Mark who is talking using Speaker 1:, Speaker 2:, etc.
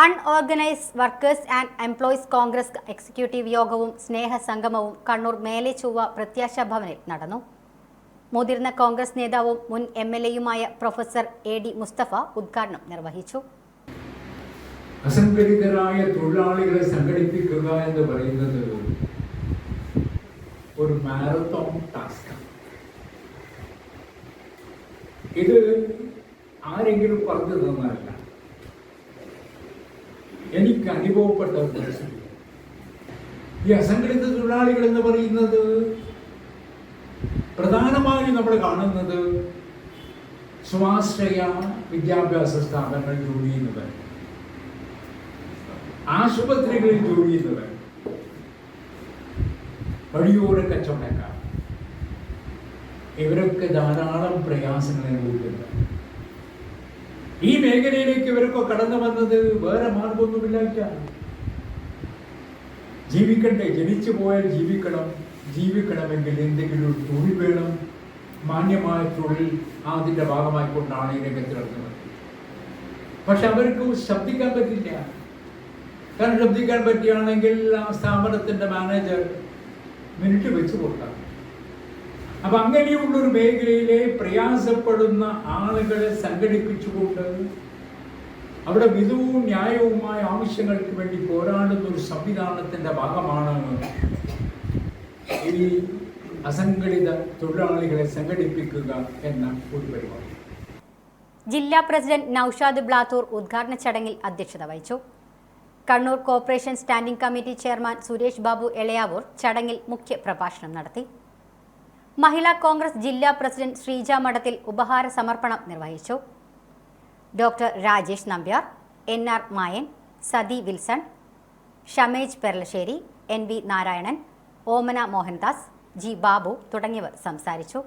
Speaker 1: Unorganised workers and employees Congress executive യോഗവും സ്നേഹസംഗമവും കണ്ണൂർ മേലെ ചൊവ്വ പ്രത്യാശാ ഭവനിൽ നടന്നു. മുതിർന്ന കോൺഗ്രസ് നേതാവും മുൻ എംഎൽഎയുമായ പ്രൊഫസർ എ.ഡി. മുസ്തഫ ഉദ്ഘാടനം നിർവഹിച്ചു.
Speaker 2: അസംഘടിതരായ തൊഴിലാളികളെ സംഘടിപ്പിക്കുക എന്ന് പറയുന്നത് ഒരു മാരത്തോൺ ടാസ്കാണ്. ഇത് ആരെങ്കിലും പറഞ്ഞു തന്നതല്ല, എനിക്ക് അനുഭവപ്പെട്ട ഒരു പരിസ്ഥിതി. ഈ അസംഘടിത തൊഴിലാളികൾ എന്ന് പറയുന്നത് പ്രധാനമായും നമ്മൾ കാണുന്നത് സ്വാശ്രയ വിദ്യാഭ്യാസ സ്ഥാപനങ്ങളിൽ ജോലി ചെയ്യുന്നവർ, ആശുപത്രികളിൽ ജോലി ചെയ്യുന്നവർ, വഴിയോര കച്ചവടക്കാർ, ഇവരൊക്കെ ധാരാളം പ്രയാസങ്ങൾ അനുഭവിക്കുന്നത്. ഈ മേഖലയിലേക്ക് ഇവരൊക്കെ കടന്നു വന്നത് വേറെ മാർഗമൊന്നുമില്ലായിട്ടാണ്. ജീവിക്കണ്ടേ, ജനിച്ചു പോയാൽ ജീവിക്കണം. ജീവിക്കണമെങ്കിൽ എന്തെങ്കിലും ഒരു തൊഴിൽ വേണം. മാന്യമായ തൊഴിൽ അതിൻ്റെ ഭാഗമായിക്കൊണ്ടാണ് ഈ രംഗത്ത് നടക്കുന്നത്. പക്ഷെ അവർക്ക് ശബ്ദിക്കാൻ പറ്റില്ല. കാരണം ശബ്ദിക്കാൻ പറ്റുകയാണെങ്കിൽ ആ സ്ഥാപനത്തിൻ്റെ മാനേജർ മിനിറ്റ് വെച്ച് കൊടുക്കാം. അപ്പം അങ്ങനെയുള്ളൊരു മേഖലയിലെ പ്രയാസപ്പെടുന്ന ആളുകളെ സംഘടിപ്പിച്ചുകൊണ്ട് അവിടെ മിതവും ന്യായവുമായ ആവശ്യങ്ങൾക്ക് വേണ്ടി പോരാടുന്ന ഒരു സംവിധാനത്തിൻ്റെ ഭാഗമാണ് ഈ അസംഘടിത തൊഴിലാളികളെ സംഘടിപ്പിക്കുക എന്ന ഒരു പരിപാടി.
Speaker 1: ജില്ലാ പ്രസിഡന്റ് നൌഷാദ് ബ്ലാത്തൂർ ഉദ്ഘാടന ചടങ്ങിൽ അധ്യക്ഷത വഹിച്ചു. Kannur corporation standing committee chairman Suresh Babu Elayavoor ചടങ്ങിൽ മുഖ്യ പ്രഭാഷണം നടത്തി. മഹിളാ കോൺഗ്രസ് ജില്ലാ പ്രസിഡന്റ് ശ്രീജ മഠത്തിൽ ഉപഹാര സമർപ്പണം നിർവഹിച്ചു. Doctor Rajesh Nambiar, NR. മായൻ, സതി വിൽസൺ, ഷമേജ് പെർലശ്ശേരി, എൻ.വി. നാരായണൻ, ഓമന മോഹൻദാസ്, ജി. ബാബു തുടങ്ങിയവർ സംസാരിച്ചു.